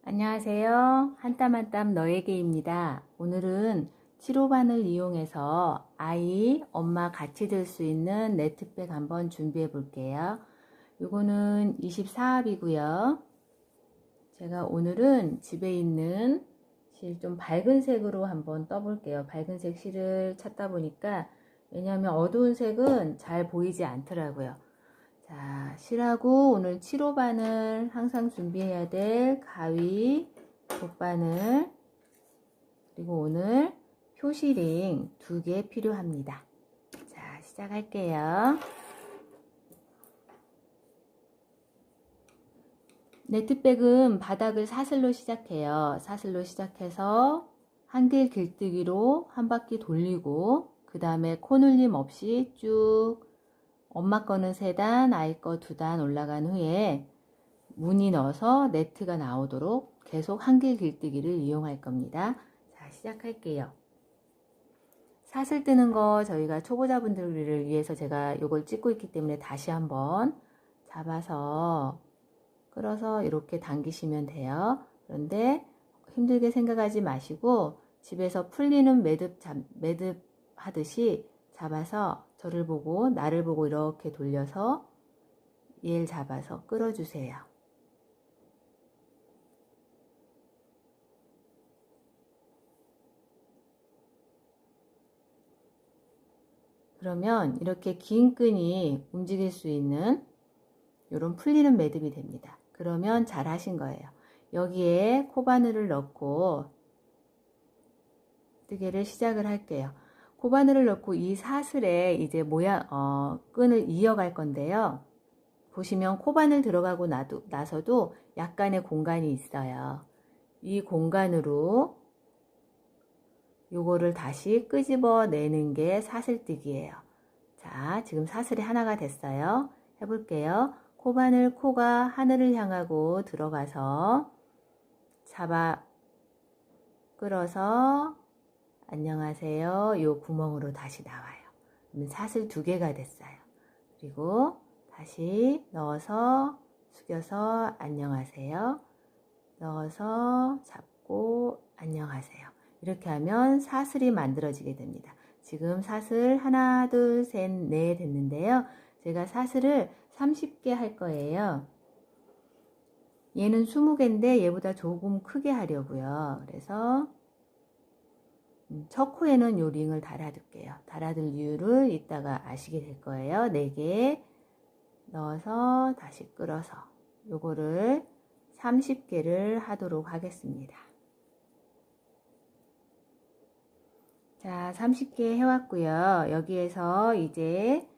안녕하세요. 한 땀 한 땀 너에게입니다. 오늘은 7호반을 이용해서 아이, 엄마 같이 들 수 있는 네트백 한번 준비해 볼게요. 요거는 24합이고요. 제가 오늘은 집에 있는 실 좀 밝은 색으로 한번 떠볼게요. 밝은 색 실을 찾다 보니까 왜냐하면 어두운 색은 잘 보이지 않더라고요. 자, 실하고 오늘 7호바늘 항상 준비해야 될 가위, 돗바늘, 그리고 오늘 표시링 2개 필요합니다. 자, 시작할게요. 네트백은 바닥을 사슬로 시작해요. 사슬로 시작해서 한길 길뜨기로 한 바퀴 돌리고 그 다음에 코눌림 없이 쭉 엄마 거는 3단, 아이 거 2단 올라간 후에 무늬 넣어서 네트가 나오도록 계속 한길 길뜨기를 이용할 겁니다. 자, 시작할게요. 사슬 뜨는 거 저희가 초보자분들을 위해서 제가 이걸 찍고 있기 때문에 다시 한번 잡아서 끌어서 이렇게 당기시면 돼요. 그런데 힘들게 생각하지 마시고 집에서 풀리는 매듭 하듯이 잡아서 저를 보고 나를 보고 이렇게 돌려서 얘를 잡아서 끌어주세요. 그러면 이렇게 긴 끈이 움직일 수 있는 이런 풀리는 매듭이 됩니다. 그러면 잘 하신 거예요. 여기에 코바늘을 넣고 뜨개를 시작을 할게요. 코바늘을 넣고 이 사슬에 이제 끈을 이어갈 건데요. 보시면 코바늘 들어가고 나서도 약간의 공간이 있어요. 이 공간으로 요거를 다시 끄집어 내는 게 사슬뜨기예요. 자, 지금 사슬이 하나가 됐어요. 해볼게요. 코바늘 코가 하늘을 향하고 들어가서 잡아 끌어서 안녕하세요. 요 구멍으로 다시 나와요. 그러면 사슬 2개가 됐어요. 그리고 다시 넣어서 숙여서 안녕하세요. 넣어서 잡고 안녕하세요. 이렇게 하면 사슬이 만들어지게 됩니다. 지금 사슬 하나, 둘, 셋, 넷 됐는데요. 제가 사슬을 30개 할 거예요. 얘는 20개인데 얘보다 조금 크게 하려고요. 그래서 첫 코에는 요 링을 달아둘게요. 달아둘 이유를 이따가 아시게 될 거예요. 4개 넣어서 다시 끌어서 요거를 30개를 하도록 하겠습니다. 자, 30개 해왔고요. 여기에서 이제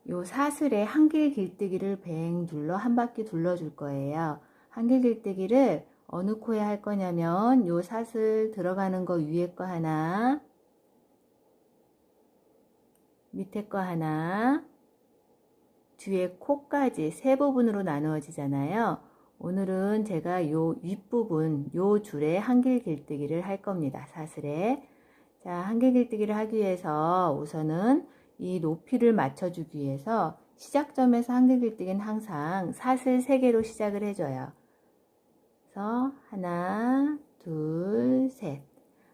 요 사슬에 한길 길뜨기를 뱅 둘러 한 바퀴 둘러줄 거예요. 한길 길뜨기를 어느 코에 할 거냐면 요 사슬 들어가는 거 위에 거 하나, 밑에 거 하나, 뒤에 코까지 3부분으로 나누어지잖아요. 오늘은 제가 요 윗부분 요 줄에 한길 길뜨기를 할 겁니다. 사슬에. 자, 한길 길뜨기를 하기 위해서 우선은 이 높이를 맞춰주기 위해서 시작점에서 한길 길뜨기는 항상 사슬 3개로 시작을 해줘요. 그래서 하나, 둘, 셋.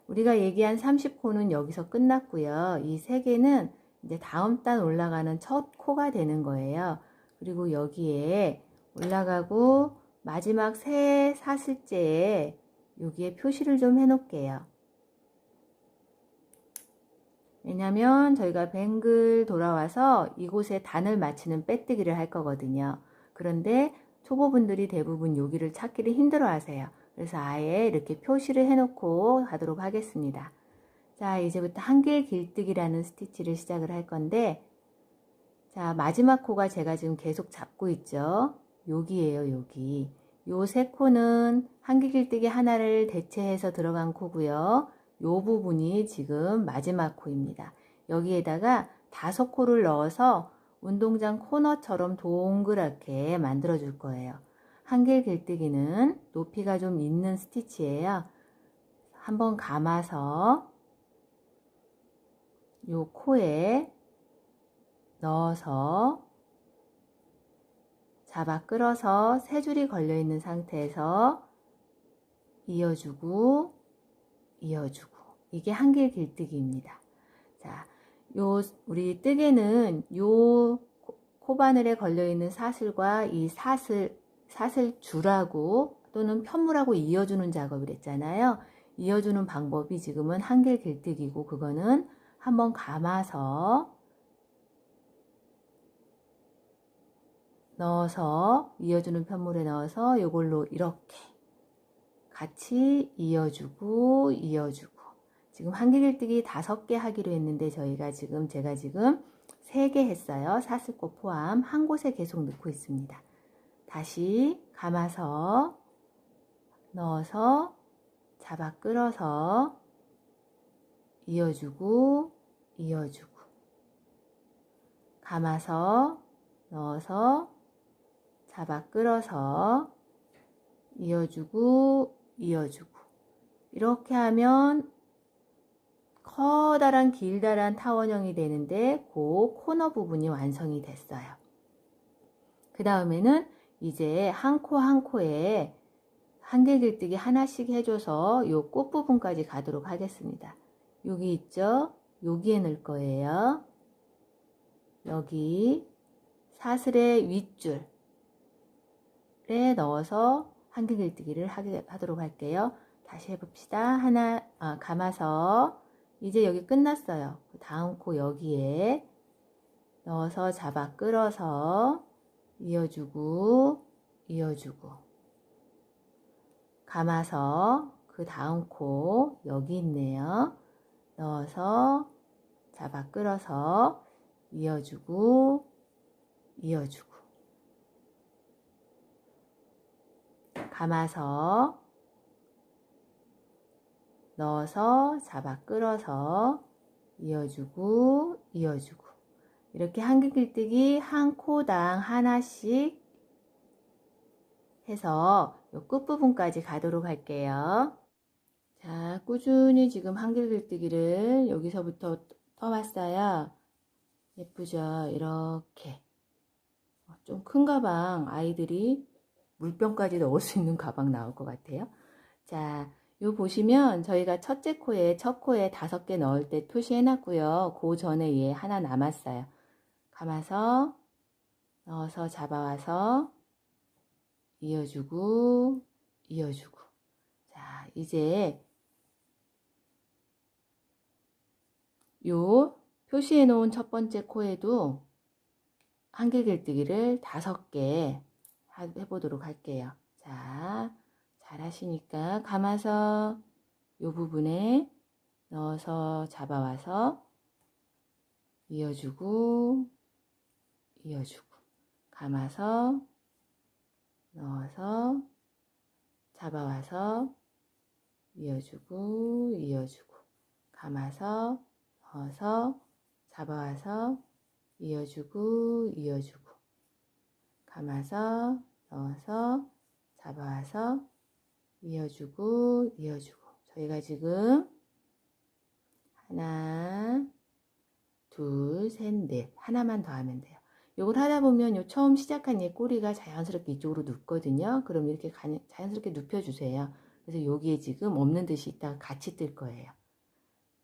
우리가 얘기한 30코는 여기서 끝났고요. 이 3개는 이제 다음 단 올라가는 첫 코가 되는 거예요. 그리고 여기에 올라가고 마지막 세 사슬째에 여기에 표시를 좀 해 놓을게요. 왜냐면 저희가 뱅글 돌아와서 이곳에 단을 맞추는 빼뜨기를 할 거거든요. 그런데 초보분들이 대부분 여기를 찾기를 힘들어 하세요. 그래서 아예 이렇게 표시를 해놓고 하도록 하겠습니다. 자, 이제부터 한길 길뜨기라는 스티치를 시작을 할 건데, 자, 마지막 코가 제가 지금 계속 잡고 있죠. 여기에요, 여기. 요 3코는 한길 길뜨기 하나를 대체해서 들어간 코고요. 요 부분이 지금 마지막 코입니다. 여기에다가 5코를 넣어서 운동장 코너처럼 동그랗게 만들어 줄 거예요. 한길 길뜨기는 높이가 좀 있는 스티치예요. 한번 감아서 요 코에 넣어서 잡아 끌어서 3줄이 걸려 있는 상태에서 이어주고 이어주고. 이게 한길 길뜨기입니다. 자, 우리 뜨개는 요 코바늘에 걸려있는 사슬과 이 사슬 줄하고 또는 편물하고 이어주는 작업을 했잖아요. 이어주는 방법이 지금은 한길 길뜨기고, 그거는 한번 감아서 넣어서 이어주는 편물에 넣어서 요걸로 이렇게 같이 이어주고 이어주고. 지금 한길 길뜨기 5개 하기로 했는데 제가 지금 3개 했어요. 사슬꽃 포함. 한 곳에 계속 넣고 있습니다. 다시 감아서 넣어서 잡아 끌어서 이어주고 이어주고, 감아서 넣어서 잡아 끌어서 이어주고 이어주고. 이렇게 하면 커다란 길다란 타원형이 되는데 그 코너 부분이 완성이 됐어요. 그 다음에는 이제 한 코 한 코에 한길 길뜨기 하나씩 해줘서 요 꽃 부분까지 가도록 하겠습니다. 여기 있죠? 여기에 넣을 거예요. 여기 사슬의 윗줄에 넣어서 한길 길뜨기를 하도록 할게요. 다시 해봅시다. 감아서 이제 여기 끝났어요. 다음 코 여기에 넣어서 잡아 끌어서 이어주고 이어주고, 감아서 그 다음 코 여기 있네요. 넣어서 잡아 끌어서 이어주고 이어주고, 감아서 넣어서 잡아 끌어서 이어주고 이어주고. 이렇게 한길 길뜨기 한 코당 하나씩 해서 요 끝부분까지 가도록 할게요. 자, 꾸준히 지금 한길 길뜨기를 여기서부터 떠봤어요. 예쁘죠? 이렇게 좀 큰 가방, 아이들이 물병까지 넣을 수 있는 가방 나올 것 같아요. 자, 요 보시면 저희가 첫 코에 5개 넣을 때 표시해 놨고요. 그 전에 얘 하나 남았어요. 감아서 넣어서 잡아와서 이어주고 이어주고. 자, 이제 요 표시해 놓은 첫 번째 코에도 한길 길뜨기를 5개 해보도록 할게요. 자, 잘 하시니까 감아서 요 부분에 넣어서 잡아와서 이어주고 이어주고, 감아서 넣어서 잡아와서 이어주고 이어주고, 감아서 넣어서 잡아와서 이어주고 이어주고, 감아서 넣어서 잡아와서 이어주고 이어주고. 저희가 지금 하나, 둘, 셋, 넷. 하나만 더 하면 돼요. 요걸 하다 보면 요 처음 시작한 얘 꼬리가 자연스럽게 이쪽으로 눕거든요. 그럼 이렇게 자연스럽게 눕혀주세요. 그래서 여기에 지금 없는 듯이 있다가 같이 뜰 거예요.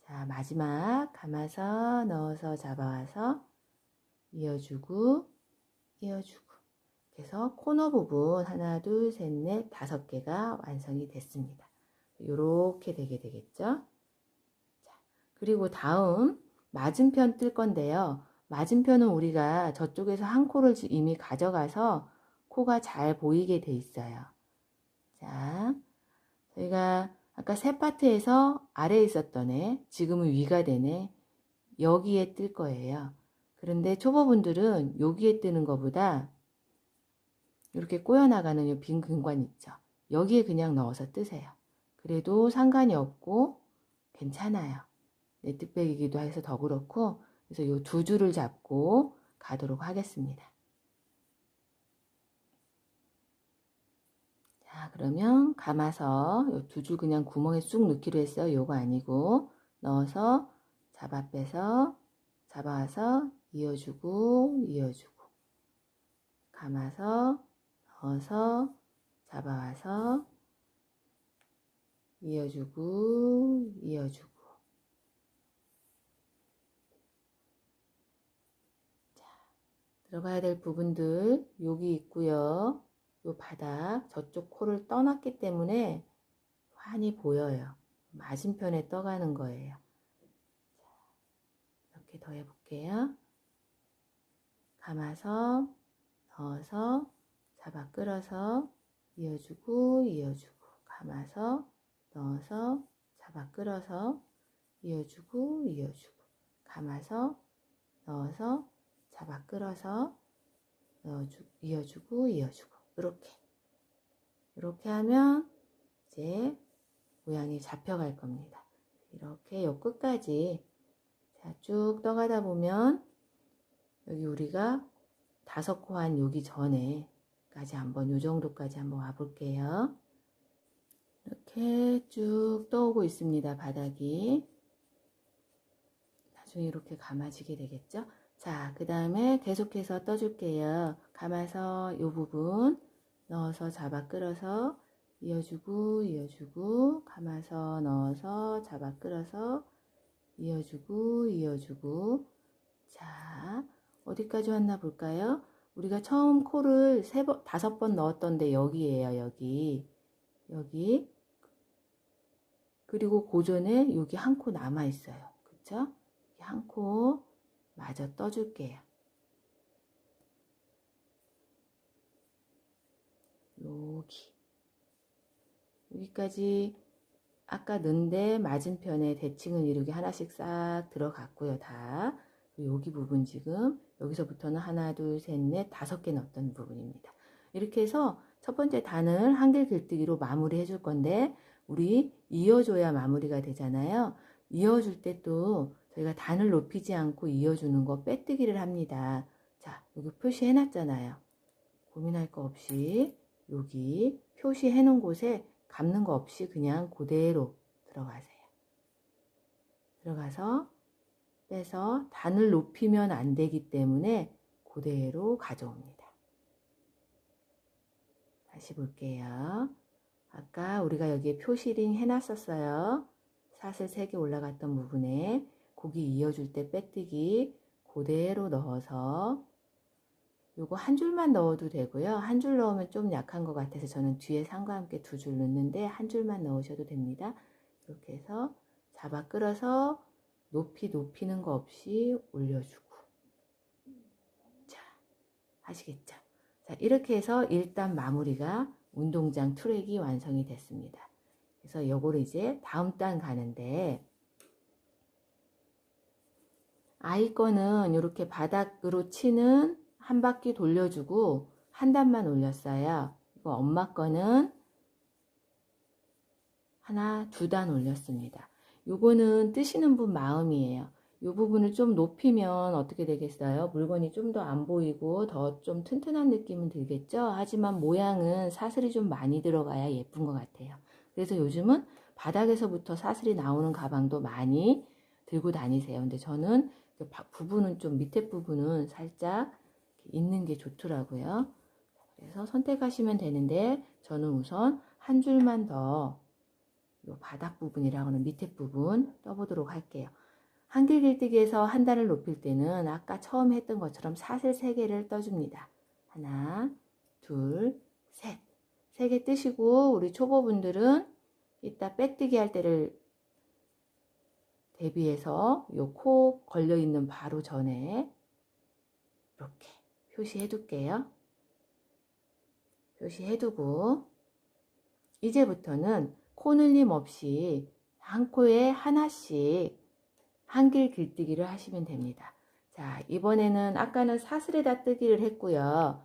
자, 마지막 감아서 넣어서 잡아와서 이어주고 이어주고. 그래서 코너 부분 하나, 둘, 셋, 넷, 5개가 완성이 됐습니다. 요렇게 되게 되겠죠. 자, 그리고 다음 맞은편 뜰 건데요. 맞은편은 우리가 저쪽에서 한 코를 이미 가져가서 코가 잘 보이게 돼 있어요. 자, 저희가 아까 세 파트에서 아래에 있었던 애, 지금은 위가 되네. 여기에 뜰 거예요. 그런데 초보분들은 여기에 뜨는 것보다 이렇게 꼬여나가는 이 빈 공간 있죠. 여기에 그냥 넣어서 뜨세요. 그래도 상관이 없고 괜찮아요. 네트백이기도 해서 더 그렇고, 그래서 이 2줄을 잡고 가도록 하겠습니다. 자, 그러면 감아서 이 2줄 그냥 구멍에 쑥 넣기로 했어요. 요거 아니고 넣어서 잡아 빼서 잡아와서 이어주고 이어주고, 감아서 넣어서 잡아와서 이어주고, 이어주고. 자, 들어가야 될 부분들 여기 있고요. 요 바닥 저쪽 코를 떠났기 때문에 환히 보여요. 맞은편에 떠가는 거예요. 자, 이렇게 더 해볼게요. 감아서 넣어서 잡아 끌어서 이어주고, 이어주고. 감아서 넣어서 잡아 끌어서 이어주고, 이어주고. 감아서 넣어서 잡아 끌어서 이어주고, 이어주고. 이렇게 하면 이제 모양이 잡혀갈 겁니다. 이렇게 요 끝까지 자, 쭉 떠가다 보면 여기 우리가 5코 한 여기 전에까지 한번 요 정도까지 한번 와 볼게요. 이렇게 쭉 떠오고 있습니다. 바닥이 나중에 이렇게 감아지게 되겠죠. 자, 그 다음에 계속해서 떠줄게요. 감아서 요 부분 넣어서 잡아 끌어서 이어주고, 이어주고. 감아서 넣어서 잡아 끌어서 이어주고, 이어주고. 자, 어디까지 왔나 볼까요? 우리가 처음 코를 5번 넣었던데 여기에요. 여기. 그리고 고전에 여기 한 코 남아 있어요. 그쵸? 한 코 마저 떠줄게요. 여기까지 아까 넣은데 맞은편에 대칭을 이루게 하나씩 싹 들어갔고요. 다. 여기 부분 지금 여기서부터는 하나, 둘, 셋, 넷, 5개 넣었던 부분입니다. 이렇게 해서 첫 번째 단을 한길 긁뜨기로 마무리 해줄 건데 우리 이어줘야 마무리가 되잖아요. 이어줄 때 또 저희가 단을 높이지 않고 이어주는 거 빼뜨기를 합니다. 자, 여기 표시해 놨잖아요. 고민할 거 없이 여기 표시해 놓은 곳에 감는 거 없이 그냥 그대로 들어가세요. 들어가서 빼서 단을 높이면 안 되기 때문에 그대로 가져옵니다. 다시 볼게요. 아까 우리가 여기에 표시링 해놨었어요. 사슬 3개 올라갔던 부분에 고기 이어줄 때 빼뜨기 그대로 넣어서 요거 한 줄만 넣어도 되고요. 한 줄 넣으면 좀 약한 것 같아서 저는 뒤에 상과 함께 2줄 넣는데 한 줄만 넣으셔도 됩니다. 이렇게 해서 잡아 끌어서 높이는 거 없이 올려주고. 자, 아시겠죠? 자, 이렇게 해서 일단 마무리가 운동장 트랙이 완성이 됐습니다. 그래서 요거를 이제 다음 단 가는데 아이 거는 이렇게 바닥으로 치는 한 바퀴 돌려주고 한 단만 올렸어요. 이거 엄마 거는 하나, 2단 올렸습니다. 요거는 뜨시는 분 마음이에요. 요 부분을 좀 높이면 어떻게 되겠어요? 물건이 좀 더 안 보이고 더 좀 튼튼한 느낌은 들겠죠? 하지만 모양은 사슬이 좀 많이 들어가야 예쁜 것 같아요. 그래서 요즘은 바닥에서부터 사슬이 나오는 가방도 많이 들고 다니세요. 근데 저는 부분은 좀 밑에 부분은 살짝 있는 게 좋더라고요. 그래서 선택하시면 되는데 저는 우선 한 줄만 더 요 바닥 부분이라고 하는 밑에 부분 떠보도록 할게요. 한길 길뜨기에서 한 단을 높일 때는 아까 처음 했던 것처럼 사슬 3개를 떠줍니다. 하나, 둘, 셋. 3개 뜨시고 우리 초보분들은 이따 빼뜨기 할 때를 대비해서 요 코 걸려있는 바로 전에 이렇게 표시해 둘게요. 표시해 두고 이제부터는 코늘림 없이 한 코에 하나씩 한길 길뜨기를 하시면 됩니다. 자, 이번에는 아까는 사슬에다 뜨기를 했고요.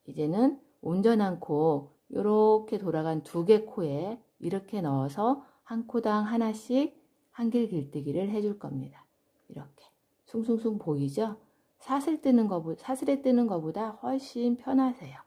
이제는 온전한 코 이렇게 돌아간 2개 코에 이렇게 넣어서 한 코당 하나씩 한길 길뜨기를 해줄 겁니다. 이렇게 숭숭숭 보이죠? 사슬에 뜨는 것보다 훨씬 편하세요.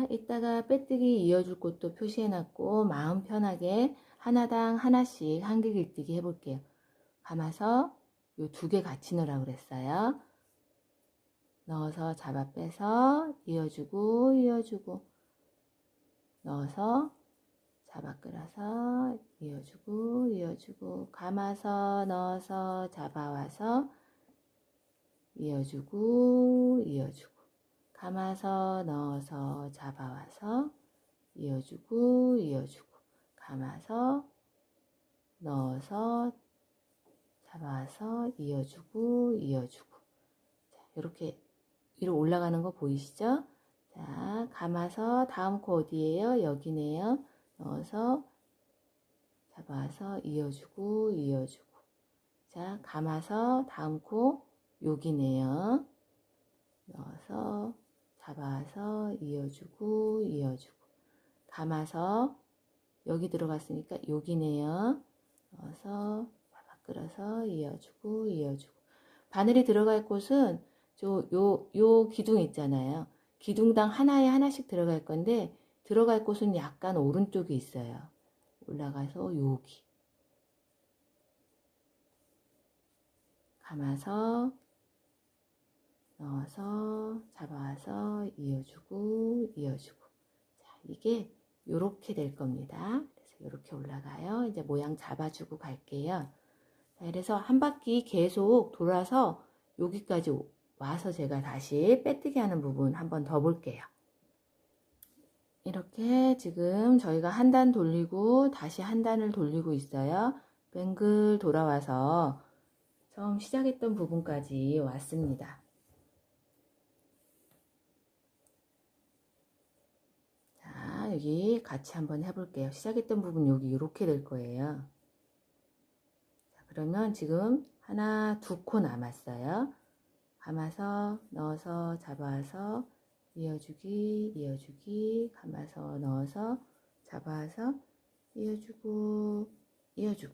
이따가 빼뜨기 이어줄 곳도 표시해놨고 마음 편하게 하나당 하나씩 한길 길뜨기 해볼게요. 감아서 요 2개 같이 넣으라고 그랬어요. 넣어서 잡아 빼서 이어주고 이어주고, 넣어서 잡아 끌어서 이어주고 이어주고, 감아서 넣어서 잡아와서 이어주고 이어주고, 감아서 넣어서 잡아와서 이어주고 이어주고, 감아서 넣어서 잡아와서 이어주고 이어주고. 자, 이렇게 위로 올라가는 거 보이시죠? 자, 감아서 다음 코 어디예요? 여기네요. 넣어서 잡아서 이어주고 이어주고. 자, 감아서 다음 코 여기네요. 넣어서 잡아서 이어주고 이어주고. 감아서 여기 들어갔으니까 여기네요. 넣어서 잡아 끌어서 이어주고 이어주고. 바늘이 들어갈 곳은 요 기둥 있잖아요. 기둥당 하나에 하나씩 들어갈 건데, 들어갈 곳은 약간 오른쪽에 있어요. 올라가서 여기. 감아서 넣어서 잡아와서 이어주고 이어주고. 자, 이게 요렇게 될 겁니다. 그래서 요렇게 올라가요. 이제 모양 잡아주고 갈게요. 자, 그래서 한 바퀴 계속 돌아서 여기까지 와서 제가 다시 빼뜨기 하는 부분 한번 더 볼게요. 이렇게 지금 저희가 한 단 돌리고 다시 한 단을 돌리고 있어요. 뱅글 돌아와서 처음 시작했던 부분까지 왔습니다. 자, 여기 같이 한번 해볼게요. 시작했던 부분 여기 이렇게 될 거예요. 자, 그러면 지금 하나, 두 코 남았어요. 감아서 넣어서 잡아서 이어주기 이어주기, 감아서 넣어서 잡아서 이어주고 이어주고.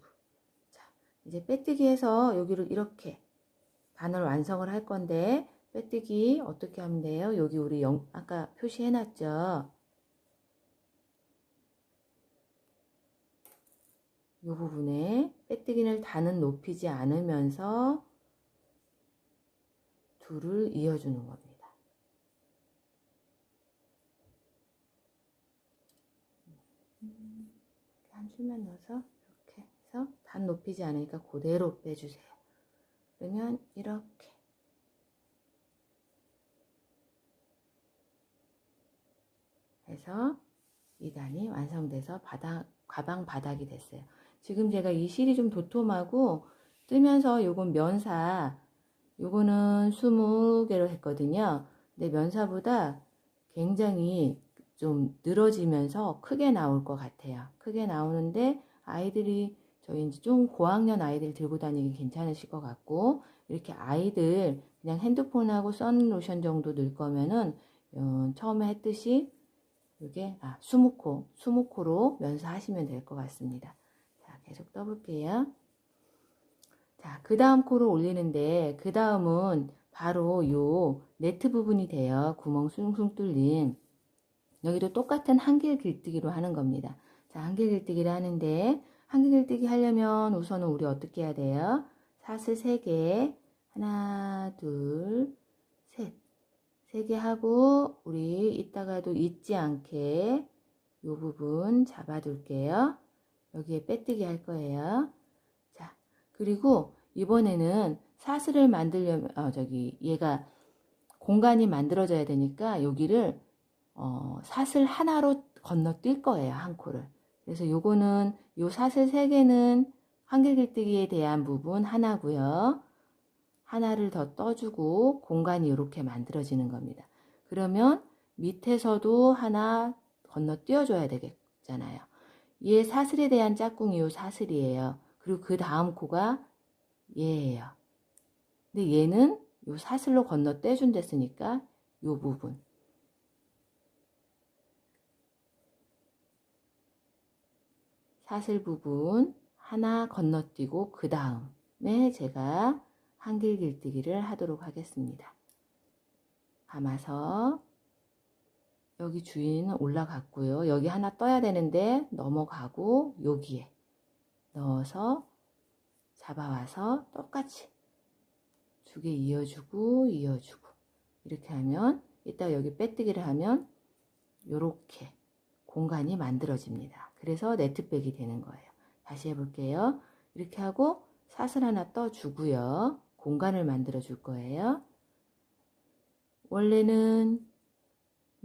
자, 이제 빼뜨기 해서 여기를 이렇게 바늘 완성을 할 건데, 빼뜨기 어떻게 하면 돼요? 여기 우리 아까 표시해 놨죠? 이 부분에 빼뜨기를 다는 높이지 않으면서 줄을 이어주는 겁니다. 한 줄만 넣어서 이렇게 해서 단 높이지 않으니까 그대로 빼주세요. 그러면 이렇게 해서 2단이 완성돼서 가방 바닥이 됐어요. 지금 제가 이 실이 좀 도톰하고 뜨면서 요건 면사, 요거는 20개로 했거든요. 근데 면사보다 굉장히 좀 늘어지면서 크게 나올 것 같아요. 크게 나오는데 아이들이, 저희 이제 좀 고학년 아이들 들고 다니기 괜찮으실 것 같고, 이렇게 아이들 그냥 핸드폰하고 선로션 정도 넣을 거면은 처음에 했듯이 이게 20코로 면사하시면 될 것 같습니다. 자, 계속 떠볼게요. 자, 그 다음 코를 올리는데, 그 다음은 바로 요 네트 부분이 돼요. 구멍 숭숭 뚫린. 여기도 똑같은 한길 길뜨기로 하는 겁니다. 자, 한길 길뜨기를 하는데, 한길 길뜨기 하려면 우선은 우리 어떻게 해야 돼요? 사슬 3개, 하나, 둘, 셋. 3개 하고, 우리 이따가도 잊지 않게 요 부분 잡아둘게요. 여기에 빼뜨기 할 거예요. 자, 그리고 이번에는 사슬을 만들려면, 얘가 공간이 만들어져야 되니까 여기를 사슬 하나로 건너뛸 거예요, 한 코를. 그래서 요거는 요 사슬 3개는 한길 길뜨기에 대한 부분 하나고요. 하나를 더 떠주고 공간이 이렇게 만들어지는 겁니다. 그러면 밑에서도 하나 건너뛰어 줘야 되겠잖아요. 얘 사슬에 대한 짝꿍이 요 사슬이에요. 그리고 그 다음 코가 얘예요. 근데 얘는 요 사슬로 건너떼 준댔으니까 요 부분. 사슬 부분 하나 건너뛰고 그 다음에 제가 한길 길뜨기를 하도록 하겠습니다. 감아서 여기 주위는 올라갔고요. 여기 하나 떠야 되는데 넘어가고 여기에 넣어서 잡아와서 똑같이 두 개 이어주고 이어주고. 이렇게 하면 이따 여기 빼뜨기를 하면 요렇게 공간이 만들어집니다. 그래서 네트백이 되는 거예요. 다시 해볼게요. 이렇게 하고 사슬 하나 떠주고요. 공간을 만들어 줄 거예요. 원래는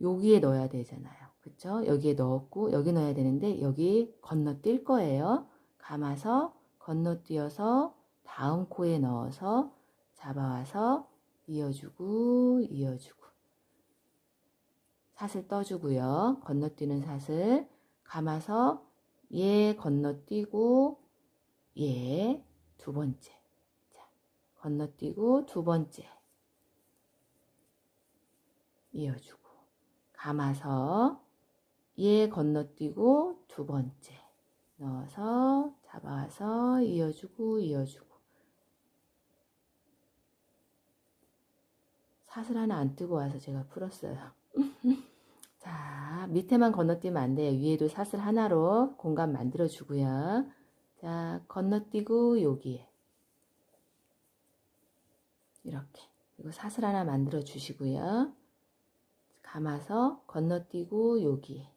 여기에 넣어야 되잖아요. 그쵸? 여기에 넣었고 여기 넣어야 되는데 여기 건너뛸 거예요. 감아서 건너뛰어서 다음 코에 넣어서 잡아와서 이어주고 이어주고 사슬 떠주고요. 건너뛰는 사슬 감아서 얘 건너뛰고 얘 두 번째 자, 건너뛰고 두 번째 이어주고 감아서 얘 건너뛰고 두 번째 넣어서 잡아와서 이어주고 이어주고 사슬 하나 안 뜨고 와서 제가 풀었어요. 자, 밑에만 건너뛰면 안 돼요. 위에도 사슬 하나로 공간 만들어 주고요. 자, 건너뛰고 여기에 이렇게 그리고 사슬 하나 만들어 주시고요. 감아서 건너뛰고 여기에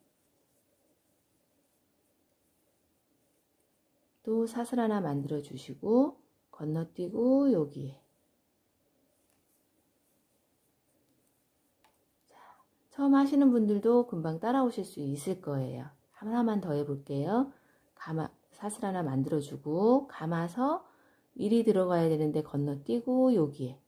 또 사슬 하나 만들어 주시고 건너뛰고 여기에 자, 처음 하시는 분들도 금방 따라오실 수 있을 거예요. 하나만 더 해볼게요. 사슬 하나 만들어 주고 감아서 일이 들어가야 되는데 건너뛰고 여기에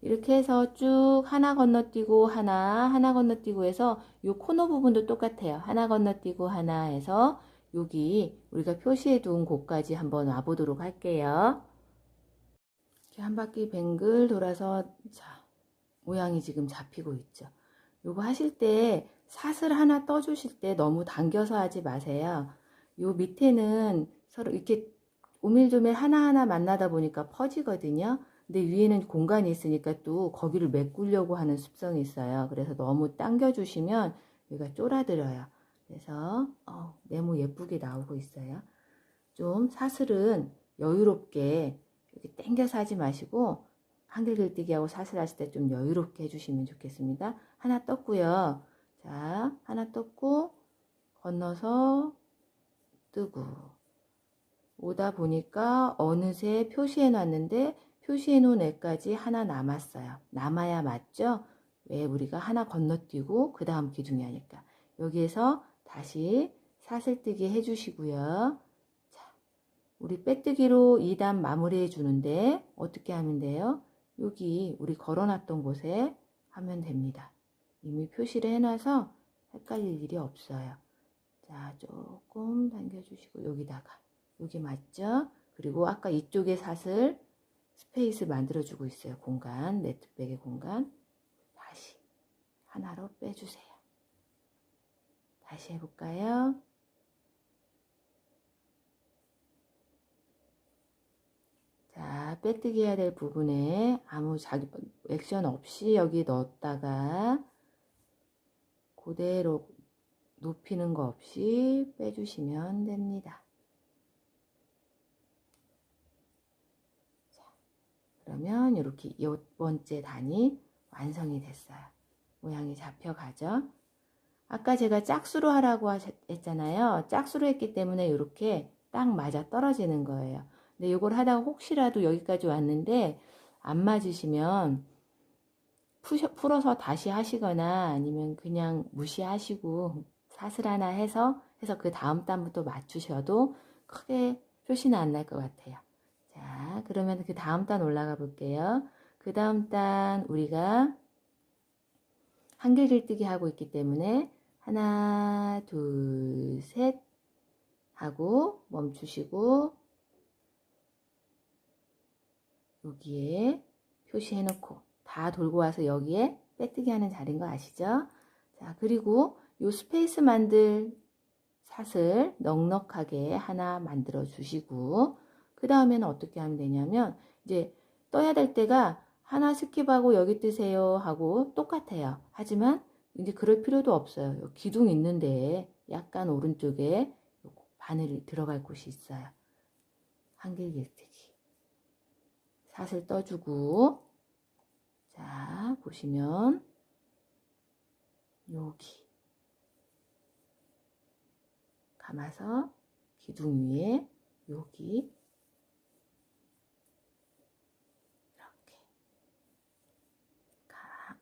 이렇게 해서 쭉 하나 건너뛰고 하나 건너뛰고 해서 요 코너 부분도 똑같아요. 하나 건너뛰고 하나 해서 여기 우리가 표시해 둔 곳까지 한번 와보도록 할게요. 이렇게 한 바퀴 뱅글 돌아서 자, 모양이 지금 잡히고 있죠. 요거 하실 때 사슬 하나 떠주실 때 너무 당겨서 하지 마세요. 요 밑에는 서로 이렇게 오밀조밀 하나하나 만나다 보니까 퍼지거든요. 근데 위에는 공간이 있으니까 또 거기를 메꾸려고 하는 습성이 있어요. 그래서 너무 당겨 주시면 여기가 쫄아들어요. 그래서 네모 예쁘게 나오고 있어요. 좀 사슬은 여유롭게 이렇게 당겨서 하지 마시고 한길 긁기기 하고 사슬 하실 때 좀 여유롭게 해주시면 좋겠습니다. 하나 떴고요. 자, 하나 떴고 건너서 뜨고 오다 보니까 어느새 표시해 놨는데 표시해 놓은 애까지 하나 남았어요. 남아야 맞죠? 왜 우리가 하나 건너뛰고 그 다음 기둥이 하니까 여기에서 다시 사슬뜨기 해주시고요. 자, 우리 빼뜨기로 2단 마무리해 주는데 어떻게 하면 돼요? 여기 우리 걸어놨던 곳에 하면 됩니다. 이미 표시를 해놔서 헷갈릴 일이 없어요. 자, 조금 당겨주시고 여기다가 여기 맞죠? 그리고 아까 이쪽에 사슬 스페이스 만들어주고 있어요. 공간, 네트백의 공간. 다시 하나로 빼주세요. 다시 해볼까요? 자, 빼뜨기 해야 될 부분에 아무 액션 없이 여기 넣었다가 그대로 높이는 거 없이 빼주시면 됩니다. 자, 그러면 이렇게 6번째 단이 완성이 됐어요. 모양이 잡혀가죠. 아까 제가 짝수로 하라고 했잖아요. 짝수로 했기 때문에 이렇게 딱 맞아 떨어지는 거예요. 근데 이걸 하다가 혹시라도 여기까지 왔는데 안 맞으시면 풀어서 다시 하시거나 아니면 그냥 무시하시고 사슬 하나 해서 그 다음 단부터 맞추셔도 크게 표시는 안 날 것 같아요. 자, 그러면 그 다음 단 올라가 볼게요. 그 다음 단 우리가 한길 긁기 하고 있기 때문에 하나, 둘, 셋 하고 멈추시고 여기에 표시해 놓고 다 돌고 와서 여기에 빼뜨기 하는 자리인 거 아시죠? 자, 그리고 요 스페이스 만들 사슬 넉넉하게 하나 만들어 주시고 그 다음에는 어떻게 하면 되냐면 이제 떠야 될 때가 하나 스킵하고 여기 뜨세요 하고 똑같아요. 하지만 이제 그럴 필요도 없어요. 기둥 있는데 약간 오른쪽에 바늘이 들어갈 곳이 있어요. 한길 긁기. 사슬 떠주고, 자, 보시면 여기 감아서 기둥 위에 여기 이렇게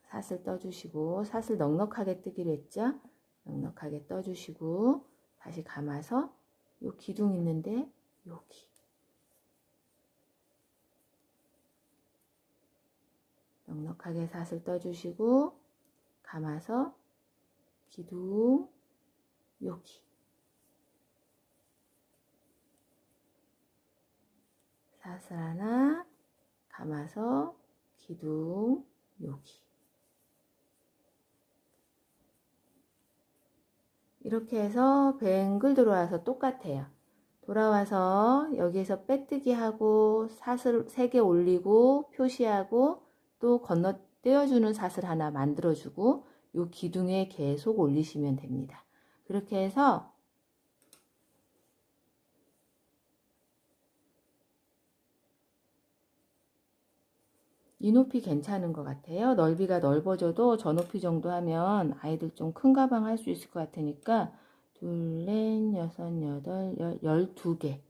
사슬 떠주시고, 사슬 넉넉하게 뜨기로 했죠? 넉넉하게 떠주시고, 다시 감아서 요 기둥 있는데 여기 넉넉하게 사슬 떠주시고, 감아서 기둥 여기 사슬 하나 감아서 기둥 여기 이렇게 해서 뱅글 돌아와서 똑같아요. 돌아와서 여기에서 빼뜨기 하고 사슬 3개 올리고 표시하고 또 건너 떼어주는 사슬 하나 만들어주고 요 기둥에 계속 올리시면 됩니다. 그렇게 해서 이 높이 괜찮은 것 같아요. 넓이가 넓어져도 저 높이 정도 하면 아이들 좀 큰 가방 할 수 있을 것 같으니까 둘, 넷, 여섯, 여덟, 12개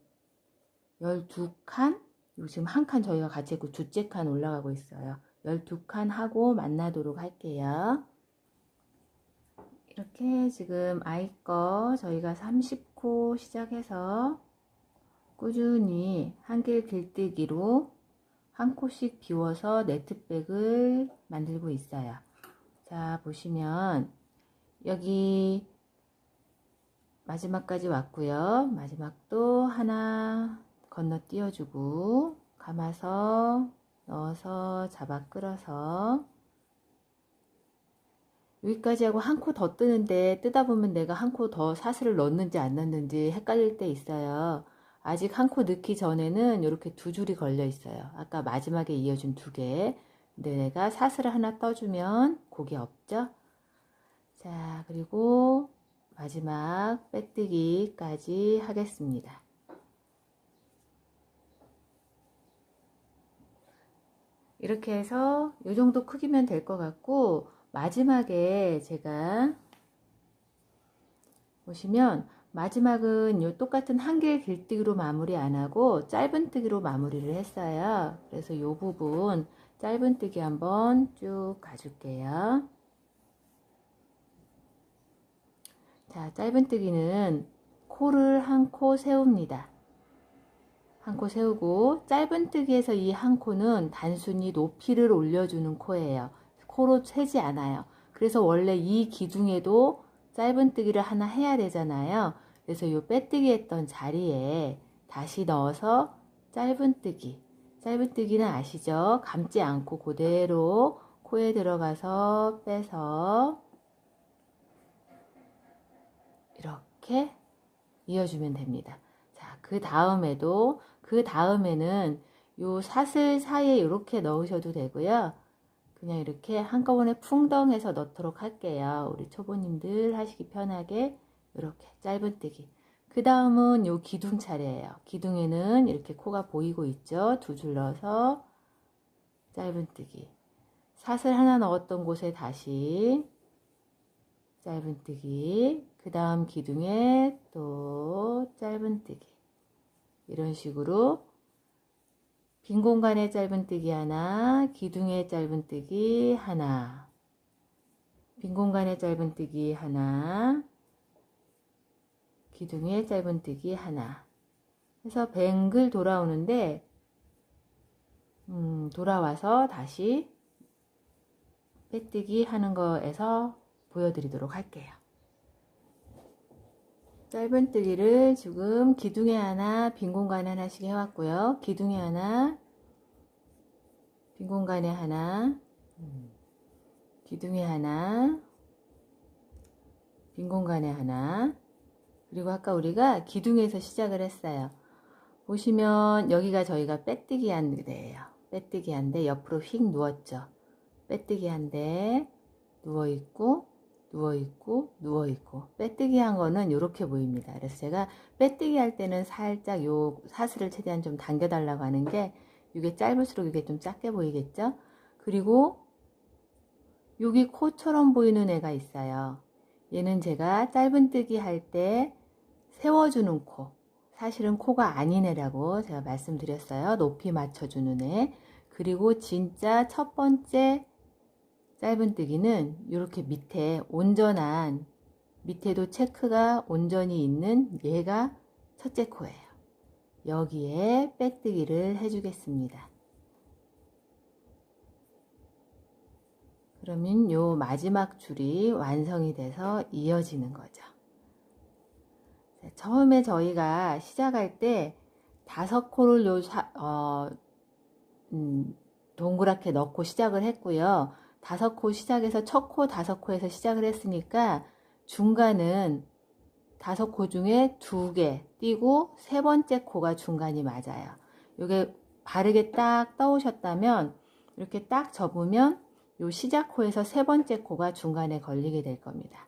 12칸 지금 한 칸 저희가 같이 했고 둘째 칸 올라가고 있어요. 12칸 하고 만나도록 할게요. 이렇게 지금 아이 거 저희가 30코 시작해서 꾸준히 한길 길뜨기로 한 코씩 비워서 네트백을 만들고 있어요. 자, 보시면 여기 마지막까지 왔고요. 마지막도 하나 건너뛰어주고 감아서 넣어서 잡아 끌어서 여기까지 하고 한 코 더 뜨는데 뜨다 보면 내가 한 코 더 사슬을 넣었는지 안 넣었는지 헷갈릴 때 있어요. 아직 한 코 넣기 전에는 이렇게 두 줄이 걸려 있어요. 아까 마지막에 이어준 2개. 근데 내가 사슬을 하나 떠주면 그게 없죠. 자, 그리고 마지막 빼뜨기까지 하겠습니다. 이렇게 해서 이 정도 크기면 될 것 같고 마지막에 제가 보시면 마지막은 요 똑같은 한길 길뜨기로 마무리 안 하고 짧은뜨기로 마무리를 했어요. 그래서 요 부분 짧은뜨기 한번 쭉 가줄게요. 자, 짧은뜨기는 코를 한 코 세웁니다. 한 코 세우고 짧은뜨기에서 이 한 코는 단순히 높이를 올려주는 코예요. 코로 세지 않아요. 그래서 원래 이 기둥에도 짧은뜨기를 하나 해야 되잖아요. 그래서 이 빼뜨기 했던 자리에 다시 넣어서 짧은뜨기. 짧은뜨기는 아시죠? 감지 않고 그대로 코에 들어가서 빼서 이렇게 이어주면 됩니다. 자, 그 다음에는 요 사슬 사이에 이렇게 넣으셔도 되고요. 그냥 이렇게 한꺼번에 풍덩해서 넣도록 할게요. 우리 초보님들 하시기 편하게 이렇게 짧은뜨기. 그 다음은 요 기둥 차례예요. 기둥에는 이렇게 코가 보이고 있죠. 2줄 넣어서 짧은뜨기. 사슬 하나 넣었던 곳에 다시 짧은뜨기. 그 다음 기둥에 또 짧은뜨기. 이런 식으로 빈 공간에 짧은뜨기 하나, 기둥에 짧은뜨기 하나, 빈 공간에 짧은뜨기 하나, 기둥에 짧은뜨기 하나 해서 뱅글 돌아오는데 돌아와서 다시 빼뜨기 하는 거에서 보여드리도록 할게요. 짧은뜨기를 지금 기둥에 하나, 빈 공간에 하나씩 해왔고요. 기둥에 하나, 빈 공간에 하나, 기둥에 하나, 빈 공간에 하나, 그리고 아까 우리가 기둥에서 시작을 했어요. 보시면 여기가 저희가 빼뜨기 한 데예요. 빼뜨기 한 데 옆으로 휙 누웠죠. 빼뜨기 한 데 누워있고 누워있고 누워있고 빼뜨기 한 거는 이렇게 보입니다. 그래서 제가 빼뜨기 할 때는 살짝 요 사슬을 최대한 좀 당겨 달라고 하는 게 이게 짧을수록 이게 좀 작게 보이겠죠? 그리고 여기 코처럼 보이는 애가 있어요. 얘는 제가 짧은뜨기 할 때 세워주는 코, 사실은 코가 아닌 애라고 제가 말씀드렸어요. 높이 맞춰주는 애. 그리고 진짜 첫 번째 짧은뜨기는 이렇게 밑에 온전한, 밑에도 체크가 온전히 있는 얘가 첫째 코예요. 여기에 빼뜨기를 해주겠습니다. 그러면 요 마지막 줄이 완성이 돼서 이어지는 거죠. 처음에 저희가 시작할 때 5코를 동그랗게 넣고 시작을 했고요. 5코 시작해서 첫 코 5코에서 시작을 했으니까 중간은 5코 중에 2개 띄고 세 번째 코가 중간이 맞아요. 이게 바르게 딱 떠오셨다면 이렇게 딱 접으면 요 시작 코에서 세 번째 코가 중간에 걸리게 될 겁니다.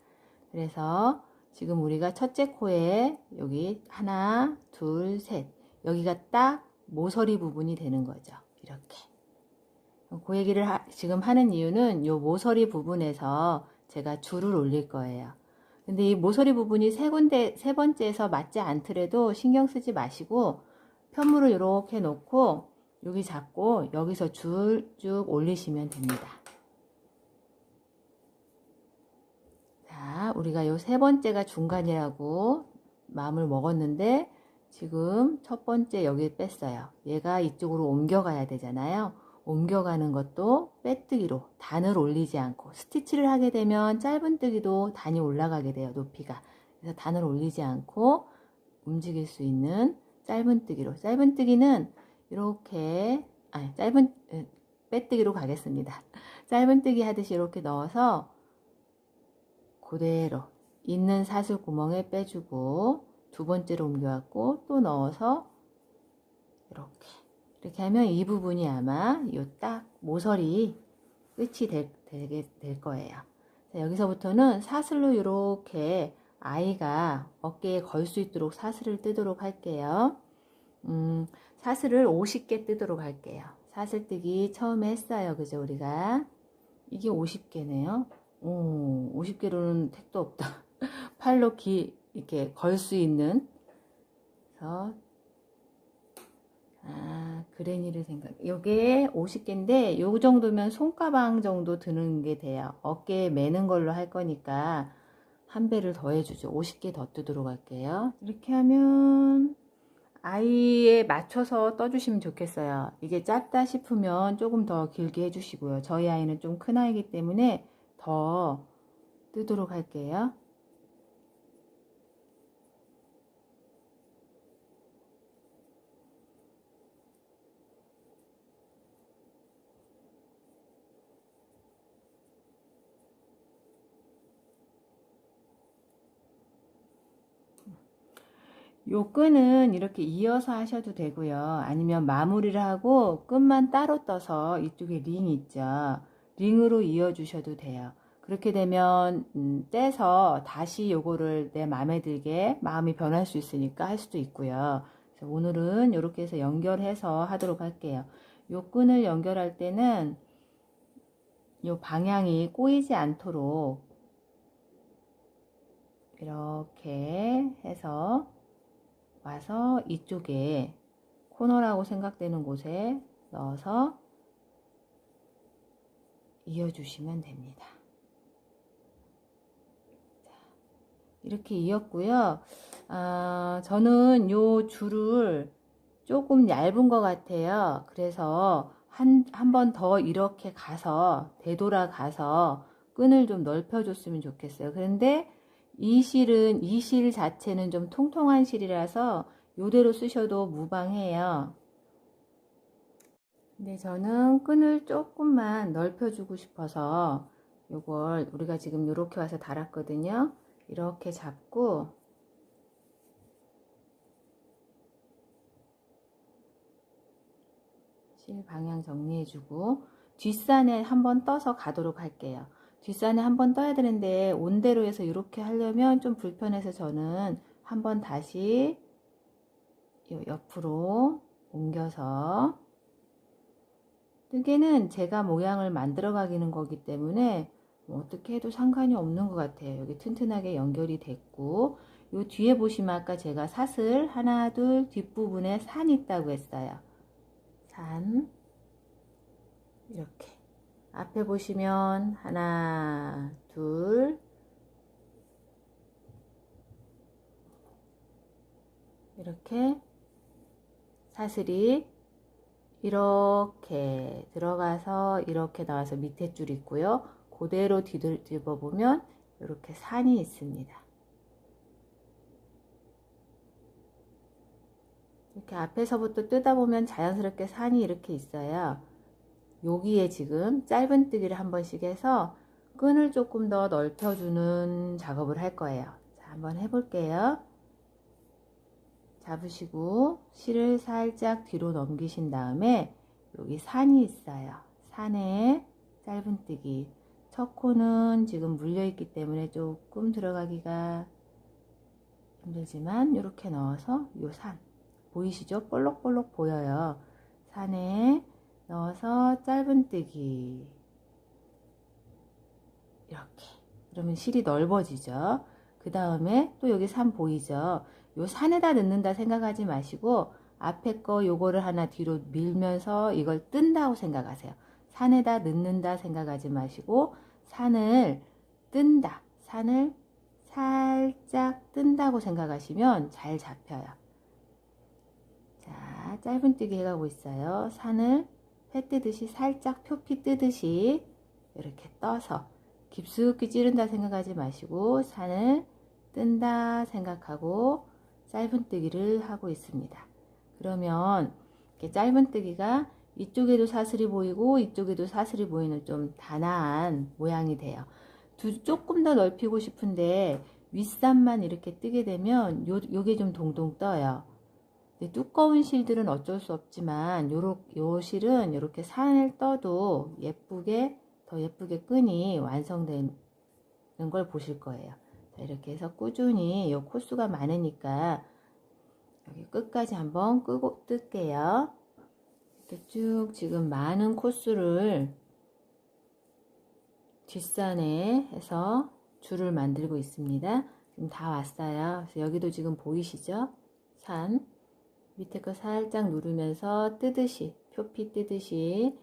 그래서 지금 우리가 첫째 코에 여기 하나, 둘, 셋 여기가 딱 모서리 부분이 되는 거죠. 이렇게. 그 얘기를 지금 하는 이유는 요 모서리 부분에서 제가 줄을 올릴 거예요. 근데 이 모서리 부분이 세 번째에서 맞지 않더라도 신경 쓰지 마시고 편물을 이렇게 놓고 여기 잡고 여기서 줄 쭉 올리시면 됩니다. 자, 우리가 요 세 번째가 중간이라고 마음을 먹었는데 지금 첫 번째 여기 뺐어요. 얘가 이쪽으로 옮겨가야 되잖아요. 옮겨가는 것도 빼뜨기로 단을 올리지 않고 스티치를 하게 되면 짧은뜨기도 단이 올라가게 돼요. 높이가. 그래서 단을 올리지 않고 움직일 수 있는 짧은뜨기로. 짧은뜨기는 이렇게 빼뜨기로 가겠습니다. 짧은뜨기 하듯이 이렇게 넣어서 그대로 있는 사슬 구멍에 빼주고 두 번째로 옮겨왔고 또 넣어서 이렇게 하면 이 부분이 아마 요 딱 모서리 끝이 되게 될 거예요. 자, 여기서부터는 사슬로 이렇게 아이가 어깨에 걸 수 있도록 사슬을 뜨도록 할게요. 사슬을 50개 뜨도록 할게요. 사슬 뜨기 처음에 했어요. 그죠? 우리가 이게 50개네요. 50개로는 택도 없다. 팔로 이렇게 걸 수 있는. 그래서 그레니를 요게 50개인데 요 정도면 손가방 정도 드는 게 돼요. 어깨에 매는 걸로 할 거니까 한 배를 더 해주죠. 50개 더 뜨도록 할게요. 이렇게 하면 아이에 맞춰서 떠주시면 좋겠어요. 이게 짧다 싶으면 조금 더 길게 해주시고요. 저희 아이는 좀 큰 아이기 때문에 더 뜨도록 할게요. 요 끈은 이렇게 이어서 하셔도 되고요. 아니면 마무리를 하고 끈만 따로 떠서 이쪽에 링 있죠. 링으로 이어 주셔도 돼요. 그렇게 되면 떼서 다시 요거를 내 마음에 들게 마음이 변할 수 있으니까 할 수도 있고요. 그래서 오늘은 이렇게 해서 연결해서 하도록 할게요. 요 끈을 연결할 때는 요 방향이 꼬이지 않도록 이렇게 해서 와서 이쪽에 코너라고 생각되는 곳에 넣어서 이어주시면 됩니다. 자, 이렇게 이었고요. 저는 요 줄을 조금 얇은 것 같아요. 그래서 한 번 더 이렇게 가서 되돌아 가서 끈을 좀 넓혀 줬으면 좋겠어요. 그런데 이 실 자체는 좀 통통한 실이라서 요대로 쓰셔도 무방해요. 근데 저는 끈을 조금만 넓혀주고 싶어서 요걸 우리가 지금 이렇게 와서 달았거든요. 이렇게 잡고 실 방향 정리해주고 뒷산에 한번 떠서 가도록 할게요. 뒷산에 한번 떠야 되는데 온대로 해서 이렇게 하려면 좀 불편해서 저는 한번 다시 요 옆으로 옮겨서 뜨개는 제가 모양을 만들어 가기는 거기 때문에 뭐 어떻게 해도 상관이 없는 것 같아요. 여기 튼튼하게 연결이 됐고, 요 뒤에 보시면 아까 제가 사슬 하나 둘 뒷부분에 산 있다고 했어요. 산 이렇게 앞에 보시면 하나 둘 이렇게 사슬이 이렇게 들어가서 이렇게 나와서 밑에 줄 있고요. 그대로 뒤집어 보면 이렇게 산이 있습니다. 이렇게 앞에서부터 뜯다 보면 자연스럽게 산이 이렇게 있어요. 여기에 지금 짧은뜨기를 한 번씩 해서 끈을 조금 더 넓혀주는 작업을 할 거예요. 자, 한번 해볼게요. 잡으시고 실을 살짝 뒤로 넘기신 다음에 여기 산이 있어요. 산에 짧은뜨기. 첫 코는 지금 물려있기 때문에 조금 들어가기가 힘들지만 이렇게 넣어서 요 산 보이시죠? 볼록볼록 보여요. 산에 넣어서 짧은뜨기 이렇게. 그러면 실이 넓어지죠. 그 다음에 또 여기 산 보이죠? 요 산에다 넣는다 생각하지 마시고 앞에 거 요거를 하나 뒤로 밀면서 이걸 뜬다고 생각하세요. 산에다 넣는다 생각하지 마시고 산을 뜬다, 산을 살짝 뜬다고 생각하시면 잘 잡혀요. 자, 짧은뜨기 해가고 있어요. 산을 회 뜨듯이 살짝 표피 뜨듯이 이렇게 떠서 깊숙이 찌른다 생각하지 마시고 산을 뜬다 생각하고 짧은뜨기를 하고 있습니다. 그러면 이렇게 짧은뜨기가 이쪽에도 사슬이 보이고 이쪽에도 사슬이 보이는 좀 단아한 모양이 돼요. 조금 더 넓히고 싶은데 윗산만 이렇게 뜨게 되면 요게 좀 동동 떠요. 두꺼운 실들은 어쩔 수 없지만 요 실은 이렇게 산을 떠도 예쁘게 더 예쁘게 끈이 완성되는 걸 보실 거예요. 자, 이렇게 해서 꾸준히 요 코수가 많으니까 여기 끝까지 한번 끄고 뜰게요. 이렇게 쭉 지금 많은 코수를 뒷산에 해서 줄을 만들고 있습니다. 지금 다 왔어요. 그래서 여기도 지금 보이시죠? 산 밑에 거 살짝 누르면서 뜨듯이 표피 뜨듯이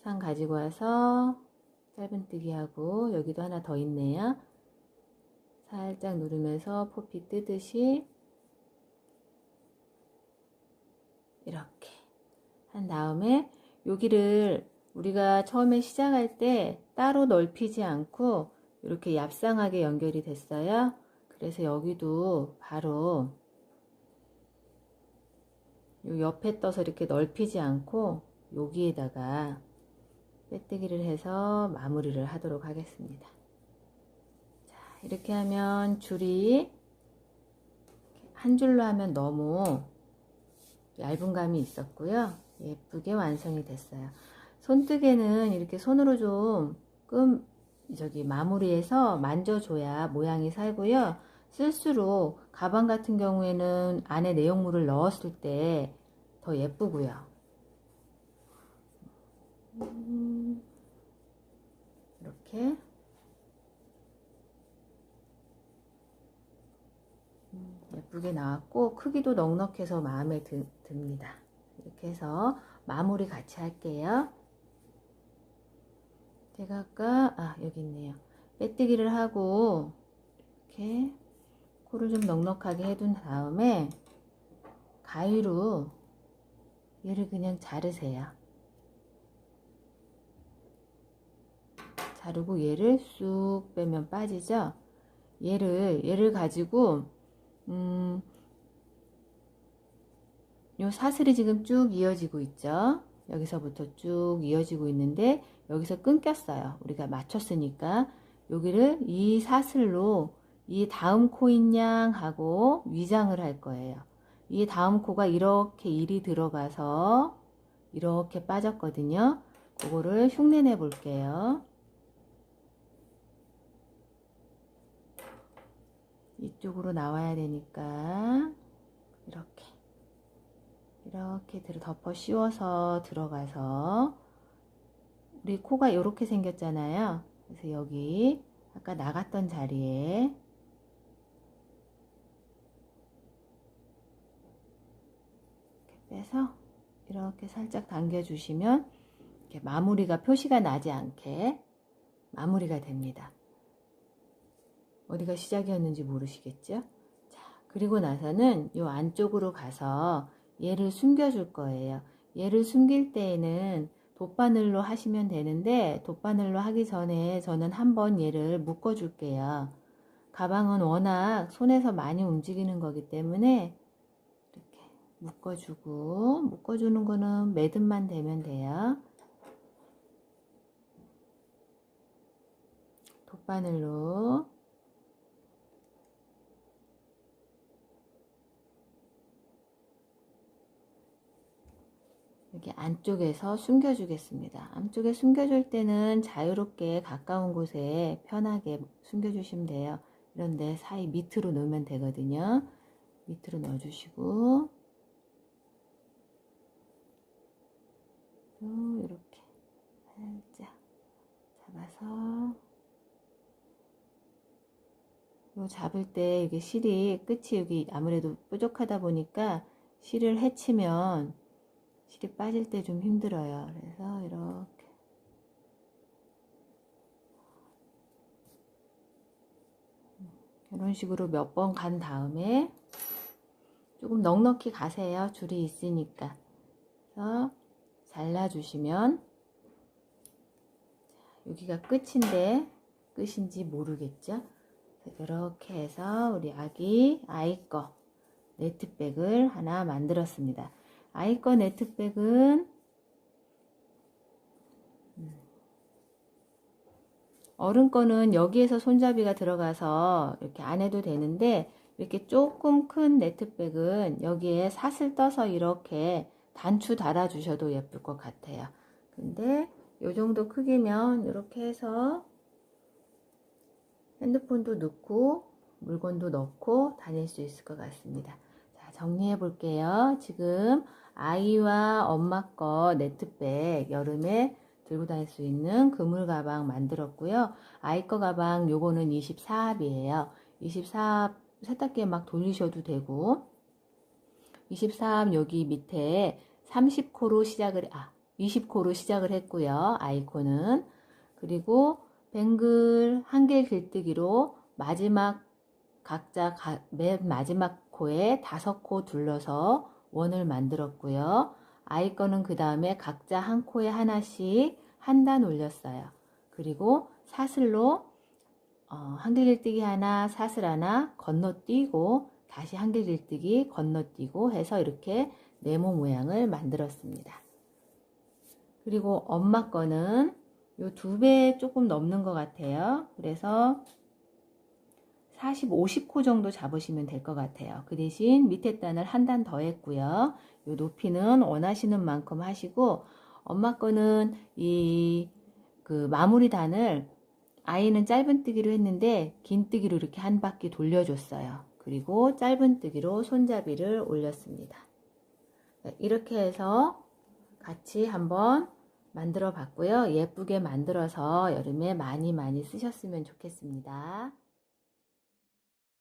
산 가지고 와서 짧은뜨기 하고 여기도 하나 더 있네요. 살짝 누르면서 포피 뜨듯이 이렇게 한 다음에 여기를 우리가 처음에 시작할 때 따로 넓히지 않고 이렇게 얍상하게 연결이 됐어요. 그래서 여기도 바로 요 옆에 떠서 이렇게 넓히지 않고 여기에다가 빼뜨기를 해서 마무리를 하도록 하겠습니다. 자, 이렇게 하면 줄이 한 줄로 하면 너무 얇은 감이 있었고요. 예쁘게 완성이 됐어요. 손뜨개는 이렇게 손으로 좀 마무리해서 만져줘야 모양이 살고요. 쓸수록 가방 같은 경우에는 안에 내용물을 넣었을 때 더 예쁘고요. 이렇게 예쁘게 나왔고 크기도 넉넉해서 마음에 듭니다. 이렇게 해서 마무리 같이 할게요. 제가 아까 여기 있네요. 빼뜨기를 하고 이렇게 코를 좀 넉넉하게 해둔 다음에 가위로 얘를 그냥 자르세요. 자르고 얘를 쑥 빼면 빠지죠. 얘를 가지고 요 사슬이 지금 쭉 이어지고 있죠. 여기서부터 쭉 이어지고 있는데 여기서 끊겼어요. 우리가 맞췄으니까 여기를 이 사슬로 이 다음 코인 양하고 위장을 할 거예요. 이 다음 코가 이렇게 일이 들어가서 이렇게 빠졌거든요. 그거를 흉내내 볼게요. 이쪽으로 나와야 되니까 이렇게 덮어 씌워서 들어가서 우리 코가 이렇게 생겼잖아요. 그래서 여기 아까 나갔던 자리에 이렇게 빼서 이렇게 살짝 당겨주시면 이렇게 마무리가 표시가 나지 않게 마무리가 됩니다. 어디가 시작이었는지 모르시겠죠? 자, 그리고 나서는 이 안쪽으로 가서 얘를 숨겨줄 거예요. 얘를 숨길 때에는 돗바늘로 하시면 되는데 돗바늘로 하기 전에 저는 한번 얘를 묶어 줄게요. 가방은 워낙 손에서 많이 움직이는 거기 때문에 이렇게 묶어주는 거는 매듭만 되면 돼요. 돗바늘로 여기 안쪽에서 숨겨주겠습니다. 안쪽에 숨겨줄 때는 자유롭게 가까운 곳에 편하게 숨겨주시면 돼요. 이런데 사이 밑으로 넣으면 되거든요. 밑으로 넣어주시고 또 이렇게 살짝 잡아서 요 잡을 때 이게 실이 끝이 여기 아무래도 뾰족하다 보니까 실을 헤치면 실이 빠질 때 좀 힘들어요. 그래서 이렇게 이런 식으로 몇 번 간 다음에 조금 넉넉히 가세요. 줄이 있으니까. 그래서 잘라주시면 여기가 끝인데 끝인지 모르겠죠. 이렇게 해서 우리 아이 거 네트백을 하나 만들었습니다. 아이 거 네트백은 어른 거는 여기에서 손잡이가 들어가서 이렇게 안 해도 되는데 이렇게 조금 큰 네트백은 여기에 사슬 떠서 이렇게 단추 달아 주셔도 예쁠 것 같아요. 근데 요 정도 크기면 이렇게 해서 핸드폰도 넣고 물건도 넣고 다닐 수 있을 것 같습니다. 자, 정리해 볼게요. 지금 아이와 엄마 거 네트백 여름에 들고 다닐 수 있는 그물 가방 만들었고요. 아이 거 가방 요거는 24합이에요. 24합 세탁기에 막 돌리셔도 되고 24합 여기 밑에 30코로 시작을 20코로 시작을 했고요. 아이코는 그리고 뱅글 한길 길뜨기로 마지막 각자 맨 마지막 코에 5코 둘러서 원을 만들었고요. 아이 거는 그 다음에 각자 한 코에 하나씩 한 단 올렸어요. 그리고 사슬로 한길 길뜨기 하나, 사슬 하나 건너뛰고 다시 한길 길뜨기 건너뛰고 해서 이렇게 네모 모양을 만들었습니다. 그리고 엄마 거는 요 2배 조금 넘는 것 같아요. 그래서 40, 50코 정도 잡으시면 될 것 같아요. 그 대신 밑에 단을 한 단 더 했고요. 요 높이는 원하시는 만큼 하시고 엄마 거는 그 마무리 단을 아이는 짧은뜨기로 했는데 긴뜨기로 이렇게 한 바퀴 돌려줬어요. 그리고 짧은뜨기로 손잡이를 올렸습니다. 이렇게 해서 같이 한번 만들어 봤고요. 예쁘게 만들어서 여름에 많이 쓰셨으면 좋겠습니다.